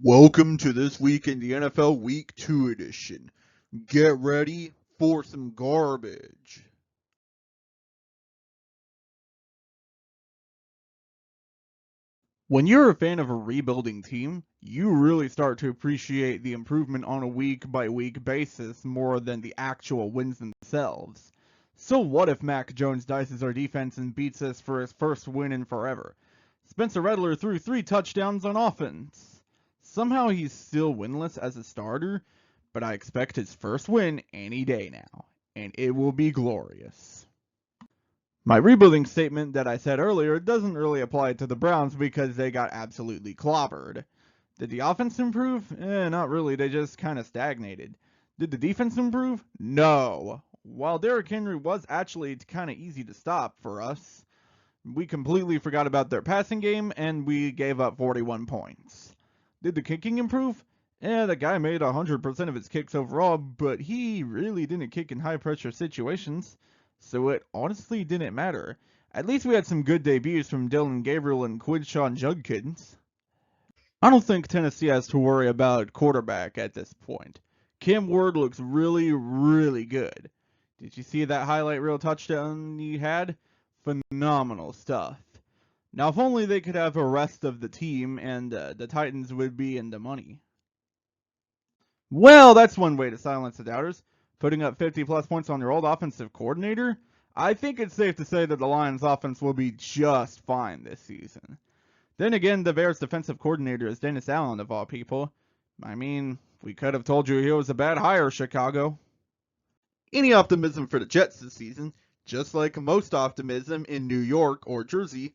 Welcome to This Week in the NFL Week 2 edition. Get ready for some garbage. When you're a fan of a rebuilding team, you really start to appreciate the improvement on a week-by-week basis more than the actual wins themselves. So what if Mac Jones dices our defense and beats us for his first win in forever? Spencer Rattler threw 3 touchdowns on offense. Somehow he's still winless as a starter, but I expect his first win any day now, and it will be glorious. My rebuilding statement that I said earlier doesn't really apply to the Browns because they got absolutely clobbered. Did the offense improve? Not really, they just kind of stagnated. Did the defense improve? No. While Derrick Henry was actually kind of easy to stop for us, we completely forgot about their passing game and we gave up 41 points. Did the kicking improve? The guy made 100% of his kicks overall, but he really didn't kick in high pressure situations, so it honestly didn't matter. At least we had some good debuts from Dylan Gabriel and Quinshawn Judkins. I don't think Tennessee has to worry about quarterback at this point. Cam Ward looks really good. Did you see that highlight reel touchdown he had? Phenomenal stuff. Now, if only they could have a rest of the team and the Titans would be in the money. Well, that's one way to silence the doubters. Putting up 50 plus points on your old offensive coordinator? I think it's safe to say that the Lions offense will be just fine this season. Then again, the Bears defensive coordinator is Dennis Allen of all people. I mean, we could have told you he was a bad hire, Chicago. Any optimism for the Jets this season, just like most optimism in New York or Jersey,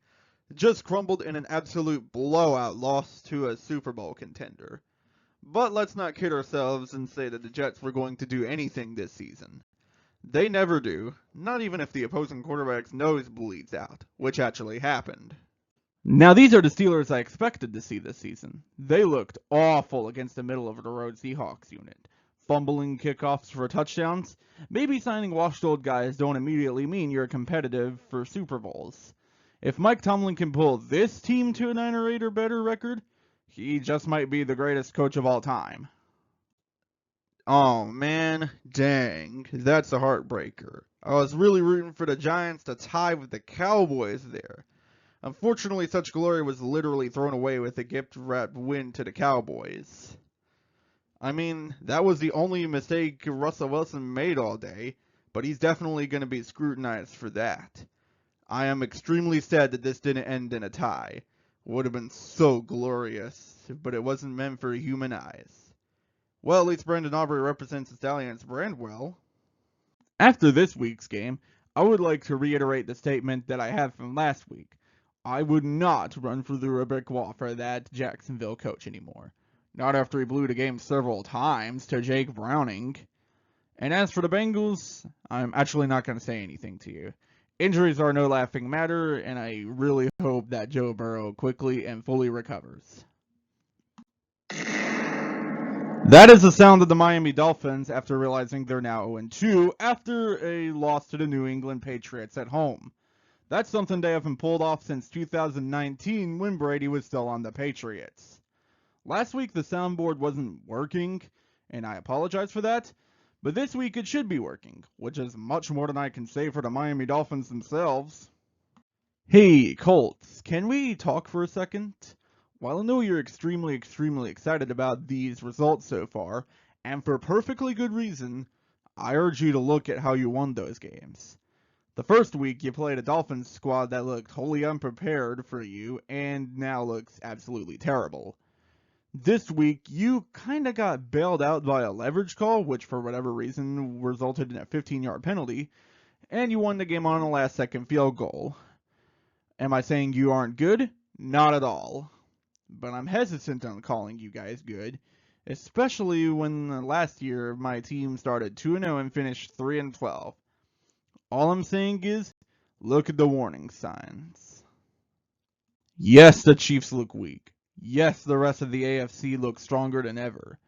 just crumbled in an absolute blowout loss to a Super Bowl contender. But let's not kid ourselves and say that the Jets were going to do anything this season. They never do, not even if the opposing quarterback's nose bleeds out, which actually happened. Now these are the Steelers I expected to see this season. They looked awful against the middle of the road Seahawks unit. Fumbling kickoffs for touchdowns. Maybe signing washed old guys don't immediately mean you're competitive for Super Bowls. If Mike Tomlin can pull this team to a 9 or 8 or better record, he just might be the greatest coach of all time. Oh man, dang, that's a heartbreaker. I was really rooting for the Giants to tie with the Cowboys there. Unfortunately, such glory was literally thrown away with a gift-wrapped win to the Cowboys. I mean, that was the only mistake Russell Wilson made all day, but he's definitely going to be scrutinized for that. I am extremely sad that this didn't end in a tie. Would have been so glorious, but it wasn't meant for human eyes. Well, at least Brandon Aubrey represents the Stallions brand well. After this week's game, I would like to reiterate the statement that I had from last week. I would not run through a brick wall for that Jacksonville coach anymore. Not after he blew the game several times to Jake Browning. And as for the Bengals, I'm actually not going to say anything to you. Injuries are no laughing matter, and I really hope that Joe Burrow quickly and fully recovers. That is the sound of the Miami Dolphins after realizing they're now 0-2 after a loss to the New England Patriots at home. That's something they haven't pulled off since 2019 when Brady was still on the Patriots. Last week the soundboard wasn't working, and I apologize for that, but this week it should be working, which is much more than I can say for the Miami Dolphins themselves. Hey, Colts, can we talk for a second? While I know you're extremely excited about these results so far, and for perfectly good reason, I urge you to look at how you won those games. The first week you played a Dolphins squad that looked wholly unprepared for you and now looks absolutely terrible. This week you kinda got bailed out by a leverage call, which for whatever reason resulted in a 15-yard penalty, and you won the game on a last-second field goal. Am I saying you aren't good? Not at all. But I'm hesitant on calling you guys good, especially when last year my team started 2-0 and finished 3-12. All I'm saying is, look at the warning signs. Yes, the Chiefs look weak. Yes, the rest of the AFC looks stronger than ever.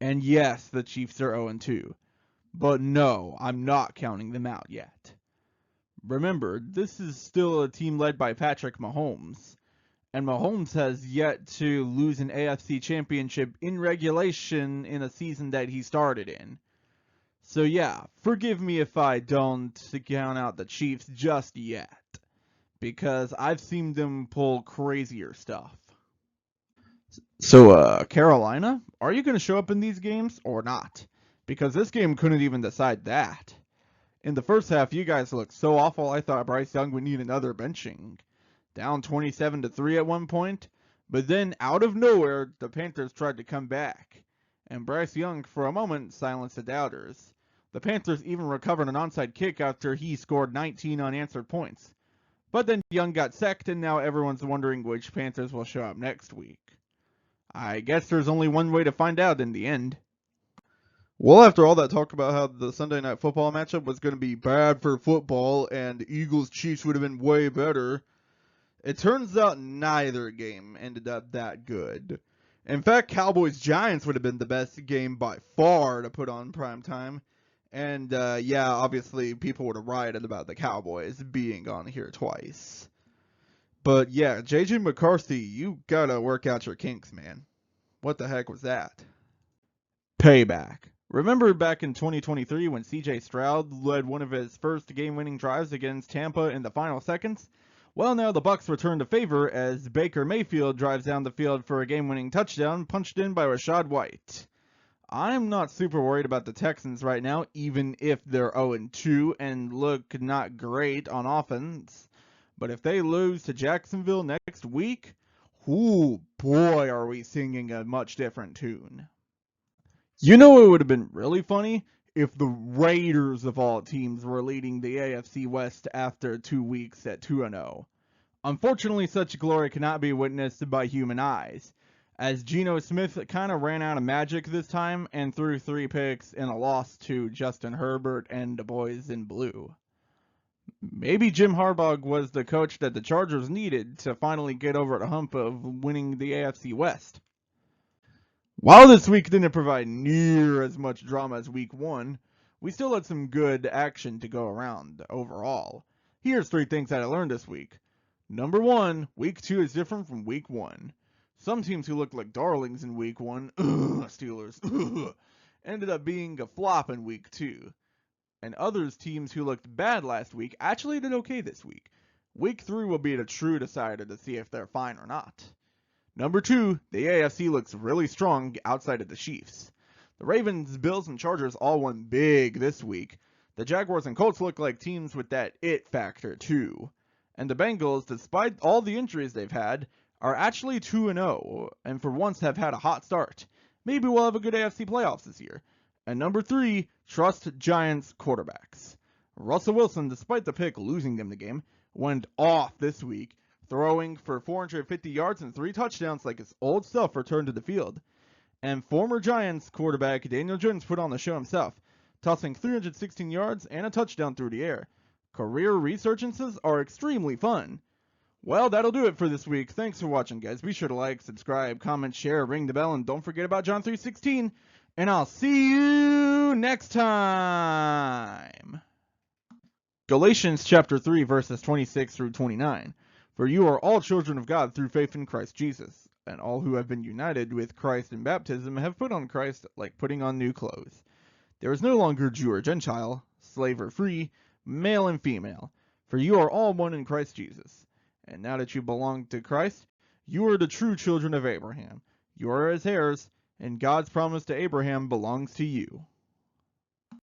And yes, the Chiefs are 0-2. But no, I'm not counting them out yet. Remember, this is still a team led by Patrick Mahomes. And Mahomes has yet to lose an AFC championship in regulation in a season that he started in. So yeah, forgive me if I don't count out the Chiefs just yet, because I've seen them pull crazier stuff. So, Carolina, are you going to show up in these games or not? Because this game couldn't even decide that. In the first half, you guys looked so awful, I thought Bryce Young would need another benching. Down 27-3 at one point, but then out of nowhere, the Panthers tried to come back, and Bryce Young, for a moment, silenced the doubters. The Panthers even recovered an onside kick after he scored 19 unanswered points. But then Young got sacked, and now everyone's wondering which Panthers will show up next week. I guess there's only one way to find out in the end. Well, after all that talk about how the Sunday Night Football matchup was going to be bad for football and Eagles-Chiefs would have been way better, it turns out neither game ended up that good. In fact, Cowboys-Giants would have been the best game by far to put on prime time. And, yeah, obviously people would have rioted about the Cowboys being on here twice. But, yeah, J.J. McCarthy, you gotta work out your kinks, man. What the heck was that? Payback. Remember back in 2023 when C.J. Stroud led one of his first game-winning drives against Tampa in the final seconds? Well, now the Bucs return to favor as Baker Mayfield drives down the field for a game-winning touchdown punched in by Rachaad White. I'm not super worried about the Texans right now, even if they're 0-2 and look not great on offense. But if they lose to Jacksonville next week, ooh, boy, are we singing a much different tune. You know it would have been really funny if the Raiders of all teams were leading the AFC West after 2 weeks at 2-0. Unfortunately, such glory cannot be witnessed by human eyes, as Geno Smith kind of ran out of magic this time and threw 3 picks in a loss to Justin Herbert and the boys in blue. Maybe Jim Harbaugh was the coach that the Chargers needed to finally get over the hump of winning the AFC West. While this week didn't provide near as much drama as week 1, we still had some good action to go around overall. Here's 3 things that I learned this week. Number 1, week 2 is different from week 1. Some teams who looked like darlings in week 1, Steelers, ended up being a flop in week 2. And others teams who looked bad last week actually did okay this week. Week 3 will be the true decider to see if they're fine or not. Number 2, the AFC looks really strong outside of the Chiefs. The Ravens, Bills, and Chargers all won big this week. The Jaguars and Colts look like teams with that it factor too. And the Bengals, despite all the injuries they've had, are actually 2-0, and for once have had a hot start. Maybe we'll have a good AFC playoffs this year. And number 3, trust Giants quarterbacks. Russell Wilson, despite the pick losing them the game, went off this week, throwing for 450 yards and 3 touchdowns like his old self returned to the field. And former Giants quarterback Daniel Jones put on the show himself, tossing 316 yards and a touchdown through the air. Career resurgences are extremely fun. Well, that'll do it for this week. Thanks for watching, guys. Be sure to like, subscribe, comment, share, ring the bell, and don't forget about John 3:16. And I'll see you next time. Galatians chapter 3, verses 26 through 29. For you are all children of God through faith in Christ Jesus, and all who have been united with Christ in baptism have put on Christ like putting on new clothes. There is no longer Jew or Gentile, slave or free, male and female, for you are all one in Christ Jesus. And now that you belong to Christ, you are the true children of Abraham. You are his heirs, and God's promise to Abraham belongs to you.